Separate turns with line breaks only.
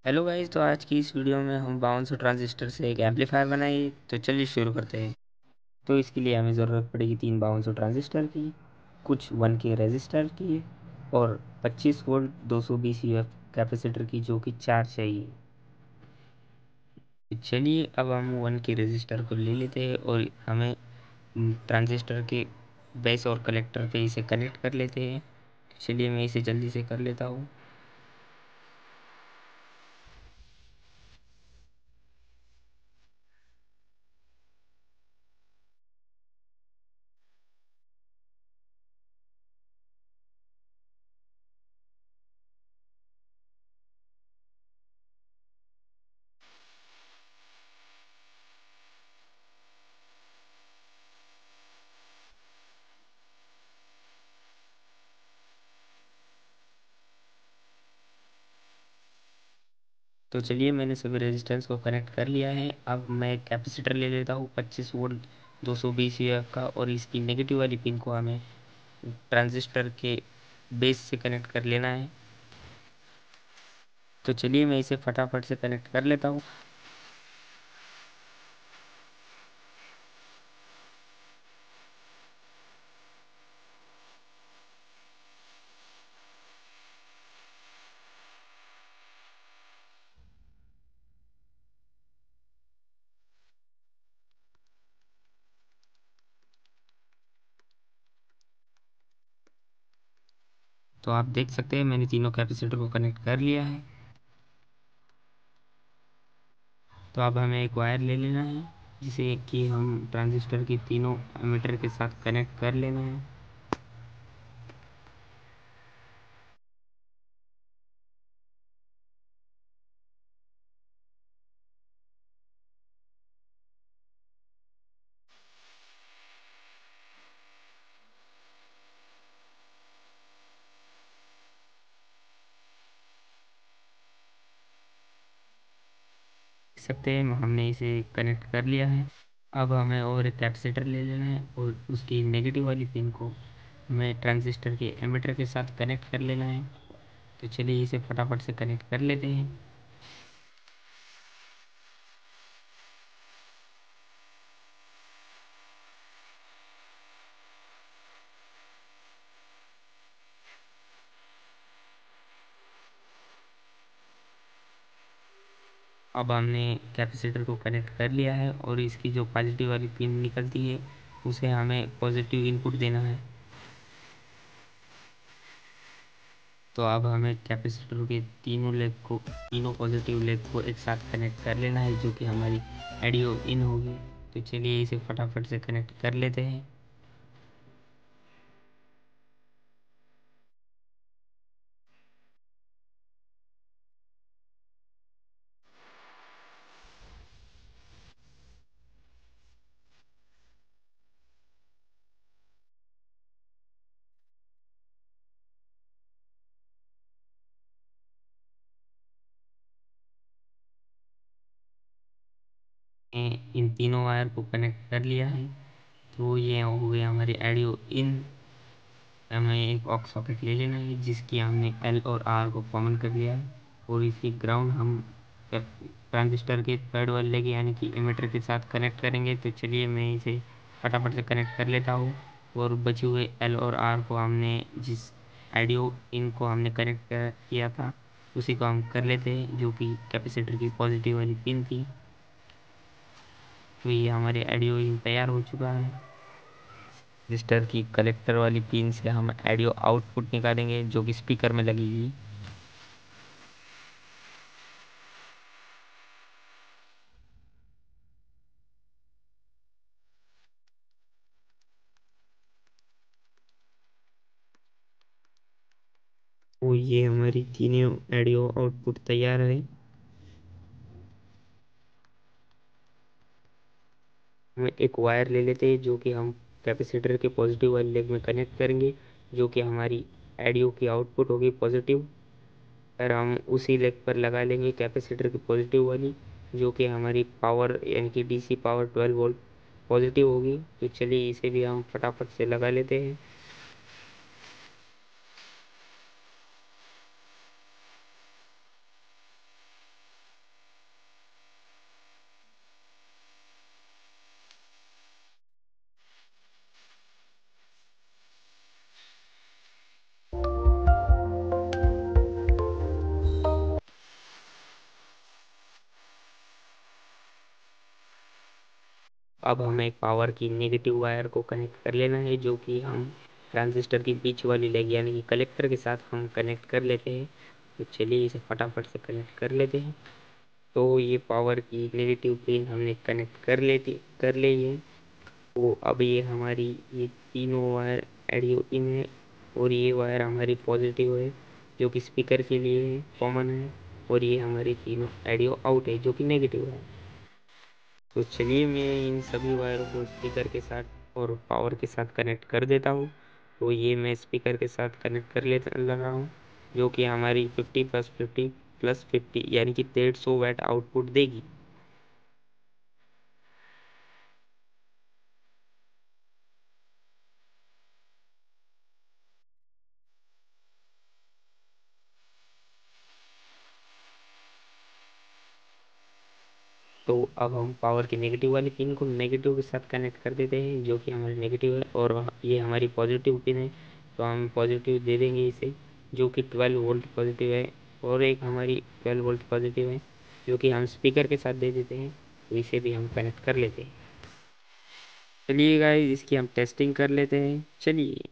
Hello guys, तो आज की इस वीडियो में हम बाउंस ट्रांजिस्टर से एक एम्पलीफायर बनाएंगे। तो चलिए शुरू करते हैं। तो इसके लिए हमें ज़रूरत पड़ेगी 3 बाउंस ट्रांजिस्टर की, कुछ 1 के रेजिस्टर की और 25 वोल्ट 220 यूएफ कैपेसिटर की, जो कि 4 चाहिए। तो चलिए अब हम 1 के रेजिस्टर को ले लेते हैं और हमें ट्रांजिस्टर के बेस और कलेक्टर पे इसे कनेक्ट कर लेते हैं। चलिए मैं इसे जल्दी से कर लेता हूँ। तो चलिए मैंने सभी रेजिस्टेंस को कनेक्ट कर लिया है। अब मैं कैपेसिटर ले लेता हूँ 25 वोल्ट 220 यूएफ का, और इसकी नेगेटिव वाली पिन को हमें ट्रांजिस्टर के बेस से कनेक्ट कर लेना है। तो चलिए मैं इसे फटाफट से कनेक्ट कर लेता हूँ। तो आप देख सकते हैं मैंने तीनों कैपेसिटर को कनेक्ट कर लिया है। तो अब हमें एक वायर ले लेना है, जिसे कि हम ट्रांजिस्टर की तीनों एमीटर के साथ कनेक्ट कर लेना है। देख सकते हैं हमने इसे कनेक्ट कर लिया है। अब हमें और एक कैपेसिटर ले लेना है और उसकी नेगेटिव वाली पिन को हमें ट्रांजिस्टर के एमीटर के साथ कनेक्ट कर लेना है। तो चलिए इसे फटाफट से कनेक्ट कर लेते हैं। अब हमने कैपेसिटर को कनेक्ट कर लिया है और इसकी जो पॉजिटिव वाली पिन निकलती है उसे हमें पॉजिटिव इनपुट देना है। तो अब हमें कैपेसिटर के तीनों पॉजिटिव लेग को एक साथ कनेक्ट कर लेना है, जो कि हमारी ऑडियो इन होगी। तो चलिए इसे फटाफट से कनेक्ट कर लेते हैं। इन तीनों वायर को कनेक्ट कर लिया है। तो ये हो गया हमारी ऑडियो इन। हमें एक ऑक्स सॉकेट ले लेना है, जिसकी हमने एल और आर को कॉमन कर लिया है, और इसकी ग्राउंड हम ट्रांजिस्टर के थर्ड वाले लेग यानी कि इमीटर के साथ कनेक्ट करेंगे। तो चलिए मैं इसे फटाफट से कनेक्ट कर लेता हूँ। और बचे हुए एल और आर को हमने जिस ऑडियो इन को हमने कनेक्ट किया था उसी को हम कर लेते हैं, जो कि कैपेसिटर की पॉजिटिव वाली पिन थी। तो ये हमारे ऑडियो इन तैयार हो चुका है। रजिस्टर की कलेक्टर वाली पिन से हम ऑडियो आउटपुट निकालेंगे, जो कि स्पीकर में लगेगी। तो ये हमारी तीनों ऑडियो आउटपुट तैयार है। हम एक वायर ले लेते हैं, जो कि हम कैपेसिटर के पॉजिटिव वाले लेग में कनेक्ट करेंगे, जो कि हमारी ऑडियो की आउटपुट होगी पॉजिटिव। और हम उसी लेग पर लगा लेंगे कैपेसिटर की पॉजिटिव वाली, जो कि हमारी पावर यानी कि डीसी पावर 12 वोल्ट पॉजिटिव होगी। तो चलिए इसे भी हम फटाफट से लगा लेते हैं। अब हमें पावर की नेगेटिव वायर को कनेक्ट कर लेना है, जो कि हम ट्रांजिस्टर की बीच वाली लेग यानी कि कलेक्टर के साथ हम कनेक्ट कर लेते हैं। तो चलिए इसे फटाफट से कनेक्ट कर लेते हैं। तो ये पावर की नेगेटिव पिन हमने कनेक्ट कर ली है। तो अब ये हमारी ये तीनों वायर ऑडियो इन है और ये वायर हमारी पॉजिटिव है जो कि स्पीकर के लिए है, कॉमन है। और ये हमारी तीनों ऑडियो आउट है जो कि नेगेटिव है। तो चलिए मैं इन सभी वायरों को स्पीकर के साथ और पावर के साथ कनेक्ट कर देता हूँ। तो ये मैं स्पीकर के साथ कनेक्ट कर लेता लगा हूँ, जो कि हमारी 50 + 50 + 50 यानी कि 150 वाट आउटपुट देगी। तो अब हम पावर की नेगेटिव वाली पिन को नेगेटिव के साथ कनेक्ट कर देते हैं, जो कि हमारी नेगेटिव है, और ये हमारी पॉजिटिव पिन है। तो हम पॉजिटिव दे देंगे इसे, जो कि 12 वोल्ट पॉजिटिव है। और एक हमारी 12 वोल्ट पॉजिटिव है जो कि हम स्पीकर के साथ दे देते हैं। तो इसे भी हम कनेक्ट कर लेते हैं। चलिए गाइस इसकी हम टेस्टिंग कर लेते हैं। चलिए।